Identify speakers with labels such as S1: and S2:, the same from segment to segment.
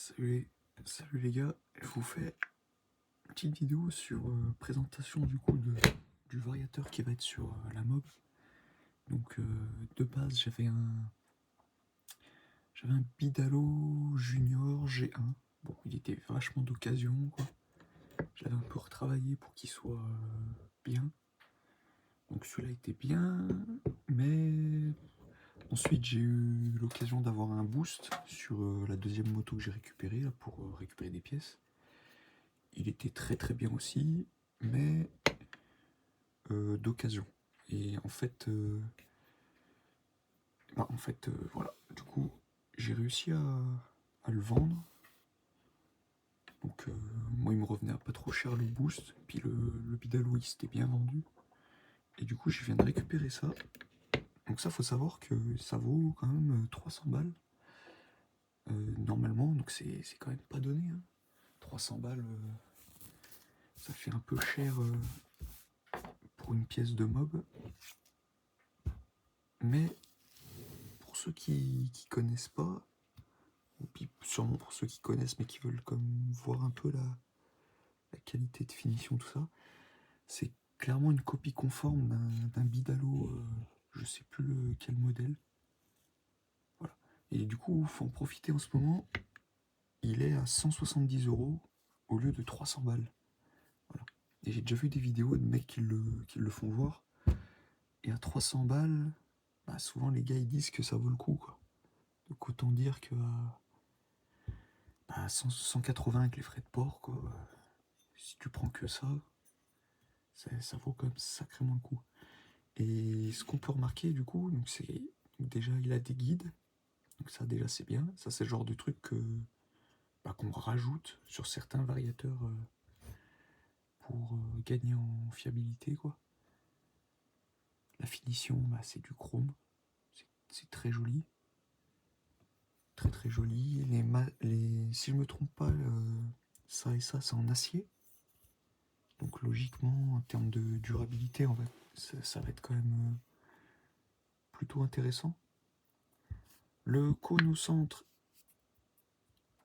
S1: Salut les gars, je vous fais une petite vidéo sur présentation du coup du variateur qui va être sur la mob. Donc de base j'avais un Bidalo Junior G1. Bon, il était vachement d'occasion quoi. Je l'avais un peu retravaillé pour qu'il soit bien. Donc celui-là était bien, mais ensuite j'ai eu l'occasion d'avoir un boost sur la deuxième moto que j'ai récupérée là, pour récupérer des pièces. Il était très bien aussi, mais d'occasion. Et voilà. Du coup, j'ai réussi à le vendre. Donc, moi, il me revenait un peu trop cher le boost. Puis le Bidalo, il s'était bien vendu. Et du coup, je viens de récupérer ça. Donc, ça, faut savoir que ça vaut quand même 300 balles. Normalement, donc c'est quand même pas donné. Hein. 300 balles, ça fait un peu cher pour une pièce de mob. Mais pour ceux qui connaissent pas, ou puis sûrement pour ceux qui connaissent mais qui veulent comme voir un peu la qualité de finition, tout ça, c'est clairement une copie conforme d'un Bidalo, je sais plus quel modèle. Voilà. Et du coup, faut en profiter en ce moment. Il est à 170 € au lieu de 300 balles. Voilà. Et j'ai déjà vu des vidéos de mecs qui le font voir. Et à 300 balles, bah souvent les gars ils disent que ça vaut le coup, quoi. Donc autant dire que à 180 avec les frais de port, quoi, si tu prends que ça vaut quand même sacrément le coup. Et ce qu'on peut remarquer du coup, donc c'est déjà il a des guides, donc ça déjà c'est bien. Ça c'est le genre de truc qu'on rajoute sur certains variateurs pour gagner en fiabilité, quoi. La finition, bah, c'est du chrome, c'est très joli, très joli. Si je me trompe pas, ça et ça c'est en acier. Donc logiquement, en termes de durabilité, ça va être quand même plutôt intéressant. Le cône au centre,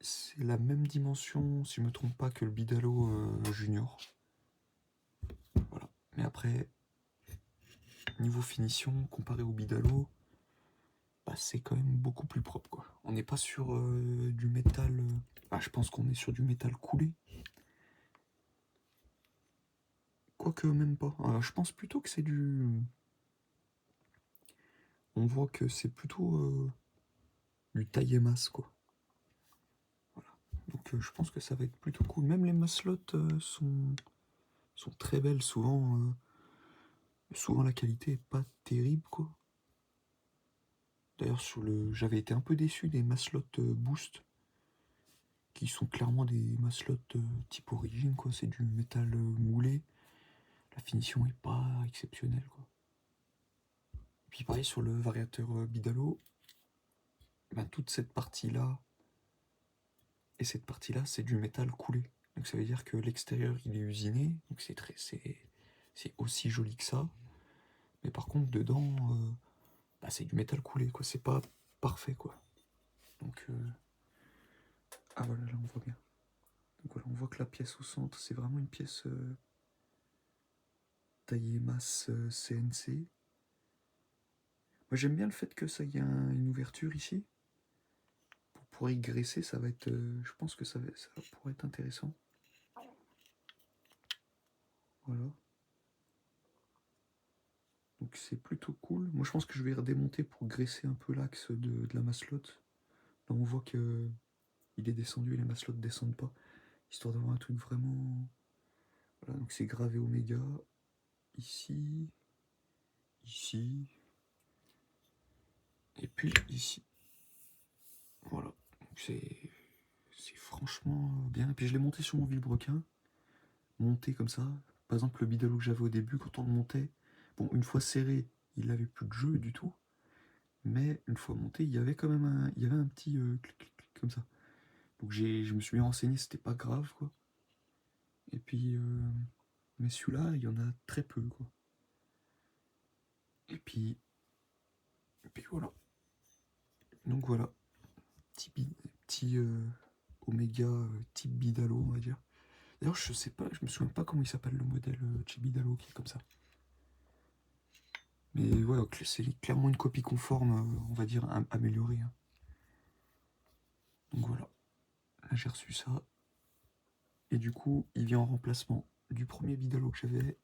S1: c'est la même dimension, si je ne me trompe pas, que le Bidalo Junior. Voilà. Mais après, niveau finition, comparé au Bidalo, bah, c'est quand même beaucoup plus propre, quoi. On n'est pas sur du métal... je pense qu'on est sur du métal coulé. Quoique même pas. Je pense plutôt que c'est du... On voit que c'est plutôt du taillé masse, quoi. Voilà. Donc je pense que ça va être plutôt cool. Même les maslottes sont très belles. Souvent la qualité est pas terrible, quoi. D'ailleurs, j'avais été un peu déçu des maslottes Boost, qui sont clairement des maslottes type origine, quoi. C'est du métal moulé. La finition est pas exceptionnelle, quoi. Puis pareil sur le variateur Bidalo, toute cette partie-là et cette partie-là, c'est du métal coulé. Donc ça veut dire que l'extérieur il est usiné, donc c'est aussi joli que ça. Mais par contre dedans, c'est du métal coulé, quoi. C'est pas parfait, quoi. Donc voilà, là on voit bien. Donc voilà, on voit que la pièce au centre, c'est vraiment une pièce taillée masse CNC. Moi j'aime bien le fait que ça y ait une ouverture ici. Pour y graisser, ça va être. Je pense que ça pourrait être intéressant. Voilà. Donc c'est plutôt cool. Moi je pense que je vais redémonter pour graisser un peu l'axe de la maslotte. Là on voit que il est descendu et les maslottes descendent pas. Histoire d'avoir un truc vraiment. Voilà, donc c'est gravé Oméga. Ici. Ici. Et puis ici. Voilà. Donc c'est franchement bien. Et puis je l'ai monté sur mon vilebrequin. Monté comme ça. Par exemple le bidalo que j'avais au début, quand on le montait, bon une fois serré, il n'avait plus de jeu du tout. Mais une fois monté, il y avait quand même un petit clic, clic, clic, comme ça. Donc je me suis bien renseigné, c'était pas grave, quoi. Et puis, mais celui-là, il y en a très peu, quoi. Et puis voilà. Donc voilà, petit Omega type Bidalo, on va dire. D'ailleurs, je sais pas, je me souviens pas comment il s'appelle le modèle chez Bidalo qui est comme ça. Mais ouais, c'est clairement une copie conforme, on va dire, améliorée. Hein. Donc voilà, là j'ai reçu ça. Et du coup, il vient en remplacement du premier Bidalo que j'avais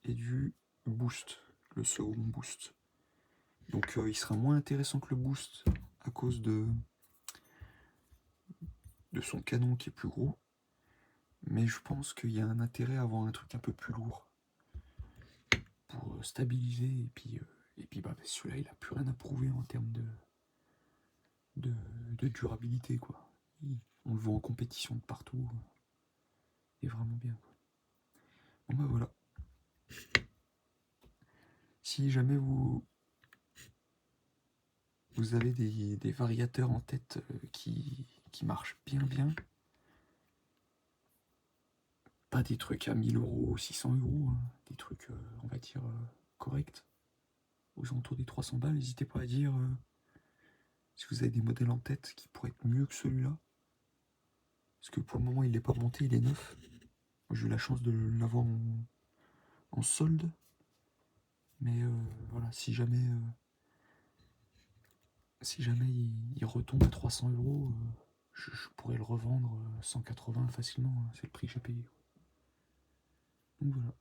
S1: et du Boost, le second Boost. Donc il sera moins intéressant que le Boost à cause de son canon qui est plus gros. Mais je pense qu'il y a un intérêt à avoir un truc un peu plus lourd pour stabiliser. Et puis bah, celui-là, il a plus rien à prouver en termes de durabilité. Quoi. On le voit en compétition de partout. Il est vraiment bien. Quoi. Bon bah voilà. Si jamais vous avez des variateurs en tête qui marchent bien, pas des trucs à 1000 euros, 600 euros, hein, des trucs, on va dire, corrects, aux alentours des 300 balles, n'hésitez pas à dire si vous avez des modèles en tête qui pourraient être mieux que celui-là. Parce que pour le moment, il n'est pas monté, il est neuf. Moi, j'ai eu la chance de l'avoir en solde. Mais voilà, si jamais il retombe à 300 euros, je pourrais le revendre 180 facilement. Hein, c'est le prix que j'ai payé. Donc voilà.